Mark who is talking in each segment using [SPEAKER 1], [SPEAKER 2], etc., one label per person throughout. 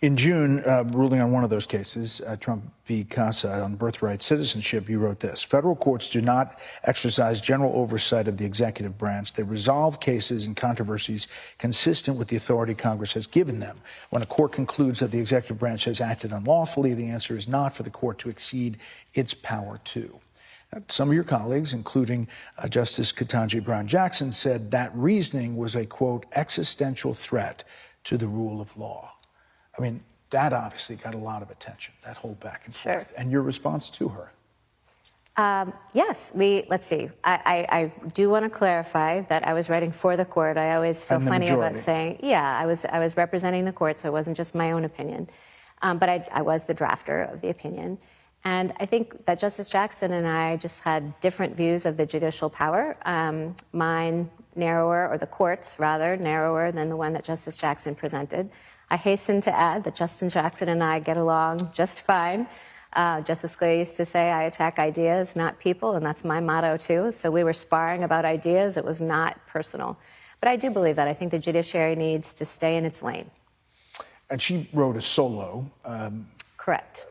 [SPEAKER 1] In June, ruling on one of those cases, Trump v. Casa on birthright citizenship, you wrote this: federal courts do not exercise general oversight of the executive branch. They resolve cases and controversies consistent with the authority Congress has given them. When a court concludes that the executive branch has acted unlawfully, the answer is not for the court to exceed its power to. Some of your colleagues, including Justice Ketanji Jackson, said that reasoning was a, quote, existential threat to the rule of law. I mean, that obviously got a lot of attention, that whole back and forth.
[SPEAKER 2] Sure.
[SPEAKER 1] And your response to her?
[SPEAKER 2] Yes, let's see. I do want to clarify that I was writing for the court. I always feel funny about saying, yeah, I was representing the court, so it wasn't just my own opinion. But I was the drafter of the opinion. And I think that Justice Jackson and I just had different views of the judicial power. Mine narrower, or the court's rather, narrower than the one that Justice Jackson presented. I hasten to add that Justice Jackson and I get along just fine. Justice Scalia used to say, I attack ideas, not people, and that's my motto too. So we were sparring about ideas. It was not personal. But I do believe that. I think the judiciary needs to stay in its lane.
[SPEAKER 1] And she wrote a solo.
[SPEAKER 2] Correct.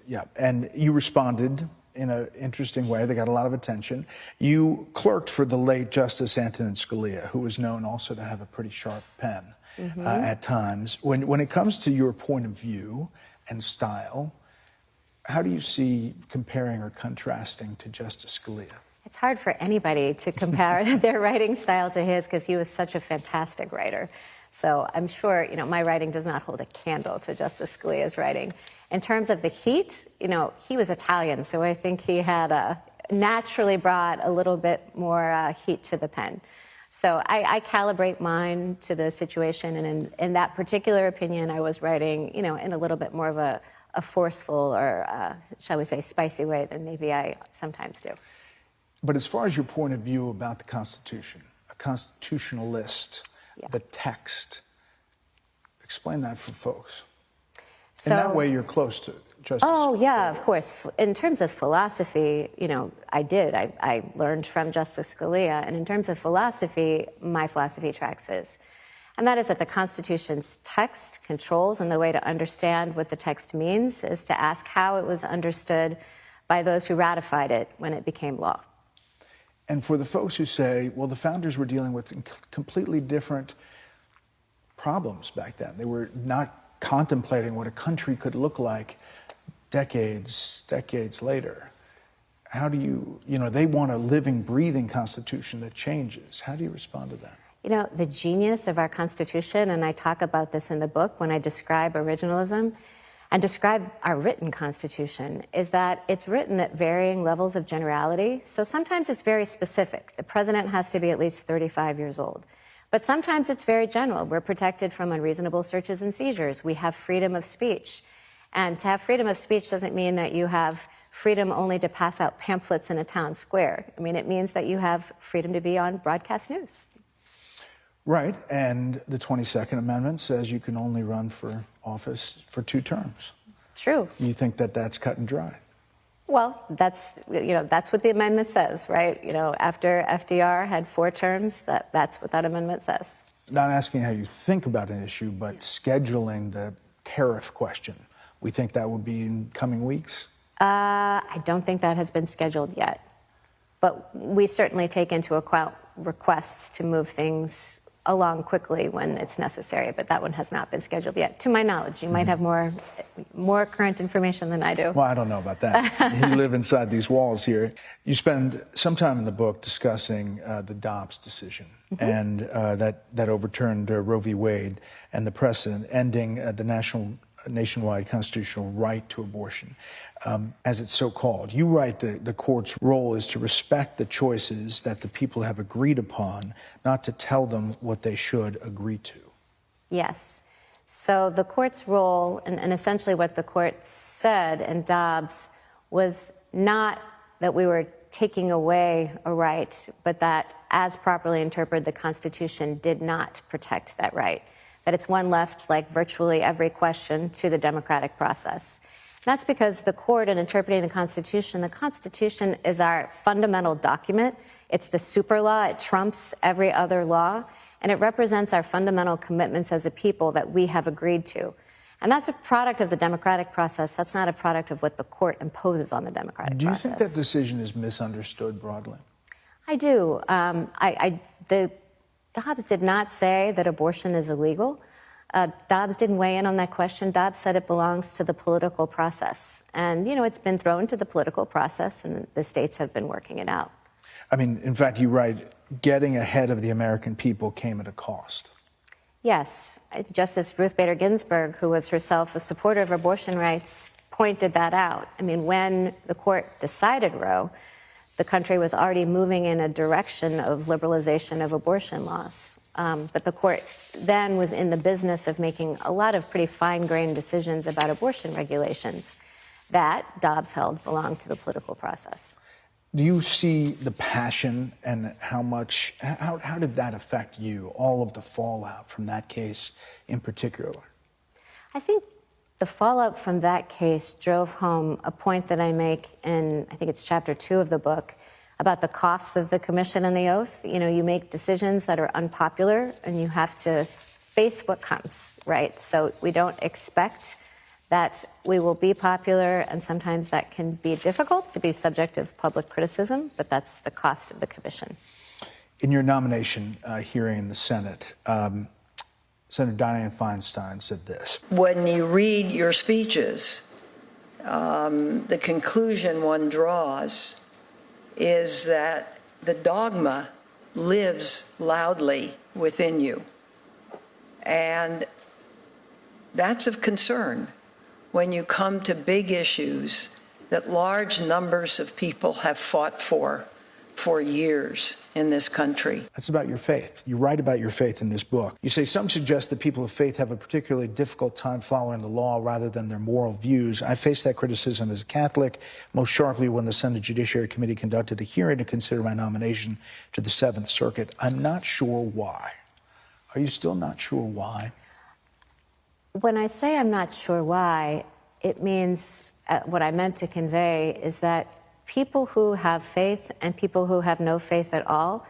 [SPEAKER 1] Yeah, and you responded in an interesting way. They got a lot of attention. You clerked for the late Justice Antonin Scalia, who was known also to have a pretty sharp pen at times. When it comes to your point of view and style, how do you see comparing or contrasting to Justice Scalia?
[SPEAKER 2] It's hard for anybody to compare their writing style to his, because he was such a fantastic writer. So I'm sure, my writing does not hold a candle to Justice Scalia's writing. In terms of the heat, he was Italian, so I think he had naturally brought a little bit more heat to the pen. So I calibrate mine to the situation, and in that particular opinion, I was writing, in a little bit more of a forceful or, shall we say, spicy way than maybe I sometimes do.
[SPEAKER 1] But as far as your point of view about the Constitution, a constitutionalist, the text, explain that for folks.
[SPEAKER 2] So,
[SPEAKER 1] in that way, you're close to Justice.
[SPEAKER 2] Oh, yeah, of course. In terms of philosophy, I did. I learned from Justice Scalia. And in terms of philosophy, my philosophy tracks his. And that is that the Constitution's text controls, and the way to understand what the text means is to ask how it was understood by those who ratified it when it became law.
[SPEAKER 1] And for the folks who say, well, the founders were dealing with completely different problems back then. They were not contemplating what a country could look like decades later. How do you, they want a living, breathing Constitution that changes. How do you respond to that?
[SPEAKER 2] The genius of our Constitution, and I talk about this in the book when I describe originalism and describe our written Constitution, is that it's written at varying levels of generality. So sometimes it's very specific. The president has to be at least 35 years old. But sometimes it's very general. We're protected from unreasonable searches and seizures. We have freedom of speech. And to have freedom of speech doesn't mean that you have freedom only to pass out pamphlets in a town square. I mean, it means that you have freedom to be on broadcast news.
[SPEAKER 1] Right, and the 22nd Amendment says you can only run for office for 2 terms.
[SPEAKER 2] True.
[SPEAKER 1] You think that that's cut and dry?
[SPEAKER 2] Well, that's what the amendment says, right? After FDR had 4 terms, that's what that amendment says.
[SPEAKER 1] Not asking how you think about an issue, but scheduling the tariff question. We think that would be in coming weeks?
[SPEAKER 2] I don't think that has been scheduled yet. But we certainly take into account requests to move things along quickly when it's necessary, but that one has not been scheduled yet. To my knowledge, you might have more current information than I do.
[SPEAKER 1] Well, I don't know about that. You live inside these walls here. You spend some time in the book discussing the Dobbs decision and that overturned Roe v. Wade and the precedent ending the nationwide constitutional right to abortion, as it's so called. You write the court's role is to respect the choices that the people have agreed upon, not to tell them what they should agree to.
[SPEAKER 2] Yes. So the court's role, and essentially what the court said in Dobbs, was not that we were taking away a right, but that, as properly interpreted, the Constitution did not protect that right. That it's one left, like virtually every question, to the democratic process. And that's because the court, in interpreting the Constitution is our fundamental document. It's the super law. It trumps every other law. And it represents our fundamental commitments as a people that we have agreed to. And that's a product of the democratic process. That's not a product of what the court imposes on the democratic process.
[SPEAKER 1] Do you think that decision is misunderstood broadly?
[SPEAKER 2] I do. The Dobbs did not say that abortion is illegal. Dobbs didn't weigh in on that question. Dobbs said it belongs to the political process. And, it's been thrown to the political process, and the states have been working it out.
[SPEAKER 1] I mean, in fact, you write, getting ahead of the American people came at a cost.
[SPEAKER 2] Yes. Justice Ruth Bader Ginsburg, who was herself a supporter of abortion rights, pointed that out. I mean, when the court decided Roe, the country was already moving in a direction of liberalization of abortion laws. But the court then was in the business of making a lot of pretty fine-grained decisions about abortion regulations that Dobbs held belonged to the political process.
[SPEAKER 1] Do you see the passion and how did that affect you, all of the fallout from that case in particular?
[SPEAKER 2] I think the fallout from that case drove home a point that I make in, I think it's chapter 2 of the book, about the costs of the commission and the oath. You make decisions that are unpopular and you have to face what comes, right? So we don't expect that we will be popular, and sometimes that can be difficult to be subject of public criticism, but that's the cost of the commission.
[SPEAKER 1] In your nomination hearing in the Senate, Senator Dianne Feinstein said this.
[SPEAKER 3] When you read your speeches, the conclusion one draws is that the dogma lives loudly within you. And that's of concern when you come to big issues that large numbers of people have fought for years in this country.
[SPEAKER 1] That's about your faith. You write about your faith in this book. You say some suggest that people of faith have a particularly difficult time following the law rather than their moral views. I faced that criticism as a Catholic, most sharply when the Senate Judiciary Committee conducted a hearing to consider my nomination to the 7th Circuit. I'm not sure why. Are you still not sure why?
[SPEAKER 2] When I say I'm not sure why, it means what I meant to convey is that people who have faith and people who have no faith at all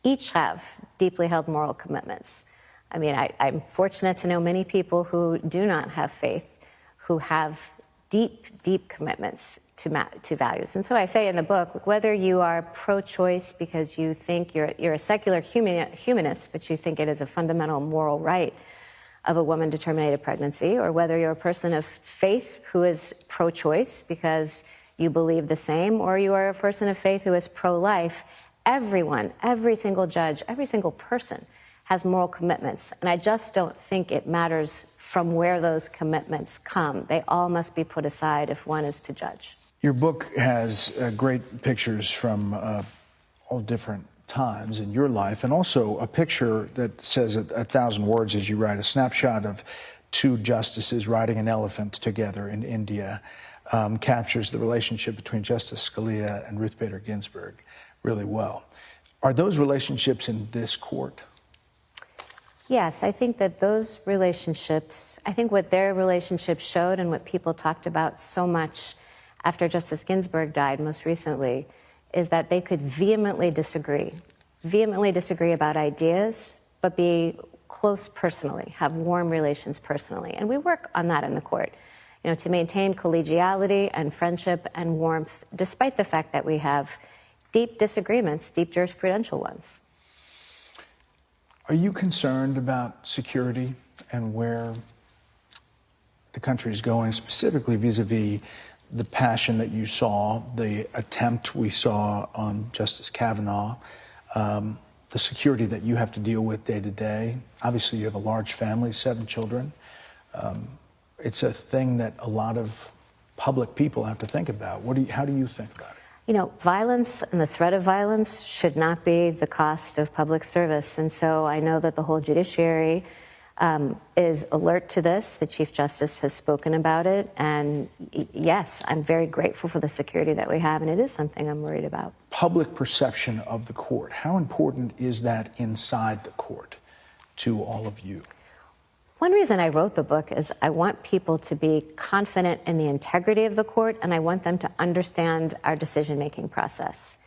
[SPEAKER 2] each have deeply held moral commitments. I mean, I'm fortunate to know many people who do not have faith, who have deep, deep commitments to values. And so I say in the book, look, whether you are pro-choice because you think you're a secular humanist, but you think it is a fundamental moral right of a woman to terminate a pregnancy, or whether you're a person of faith who is pro-choice because you believe the same, or you are a person of faith who is pro-life, everyone, every single judge, every single person has moral commitments. And I just don't think it matters from where those commitments come. They all must be put aside if one is to judge.
[SPEAKER 1] Your book has great pictures from all different times in your life, and also a picture that says 1,000 words, as you write, a snapshot of 2 justices riding an elephant together in India. Captures the relationship between Justice Scalia and Ruth Bader Ginsburg really well. Are those relationships in this court?
[SPEAKER 2] Yes, I think that those relationships, I think what their relationship showed and what people talked about so much after Justice Ginsburg died most recently, is that they could vehemently disagree about ideas, but be close personally, have warm relations personally. And we work on that in the court, to maintain collegiality and friendship and warmth, despite the fact that we have deep disagreements, deep jurisprudential ones.
[SPEAKER 1] Are you concerned about security and where the country is going, specifically vis-a-vis the passion that you saw, the attempt we saw on Justice Kavanaugh, the security that you have to deal with day to day? Obviously, you have a large family, 7 children. It's a thing that a lot of public people have to think about. How do you think about it?
[SPEAKER 2] Violence and the threat of violence should not be the cost of public service. And so I know that the whole judiciary is alert to this. The Chief Justice has spoken about it. And yes, I'm very grateful for the security that we have, and it is something I'm worried about.
[SPEAKER 1] Public perception of the court, how important is that inside the court to all of you?
[SPEAKER 2] One reason I wrote the book is I want people to be confident in the integrity of the court, and I want them to understand our decision-making process.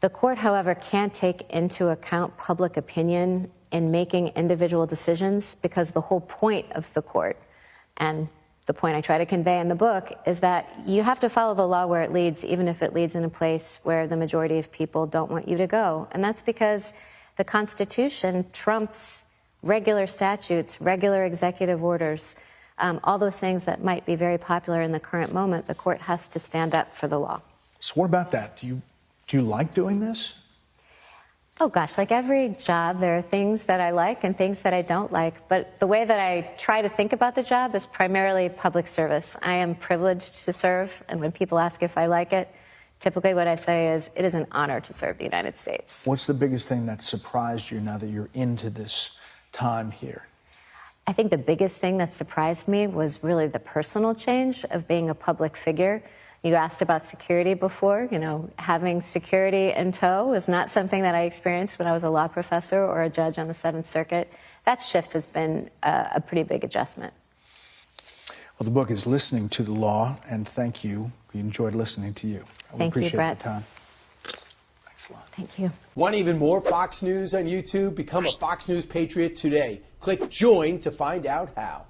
[SPEAKER 2] The court, however, can't take into account public opinion in making individual decisions, because the whole point of the court, And the point I try to convey in the book is that you have to follow the law where it leads, even if it leads in a place where the majority of people don't want you to go. And that's because the Constitution trumps regular statutes, regular executive orders, all those things that might be very popular in the current moment. The court has to stand up for the law.
[SPEAKER 1] So what about that? Do you like doing this?
[SPEAKER 2] Oh gosh, like every job, there are things that I like and things that I don't like. But the way that I try to think about the job is primarily public service. I am privileged to serve, and when people ask if I like it, typically what I say is, it is an honor to serve the United States.
[SPEAKER 1] What's the biggest thing that surprised you now that you're into this time here?
[SPEAKER 2] I think the biggest thing that surprised me was really the personal change of being a public figure. You asked about security before. You know, having security in tow was not something that I experienced when I was a law professor or a judge on the Seventh Circuit. That shift has been a pretty big adjustment.
[SPEAKER 1] Well, the book is Listening to the Law, and thank you. We enjoyed listening to you. We
[SPEAKER 2] Thank you, Brett.
[SPEAKER 1] The time. Thanks a lot.
[SPEAKER 2] Thank you.
[SPEAKER 4] Want even more Fox News on YouTube? Become a Fox News Patriot today. Click join to find out how.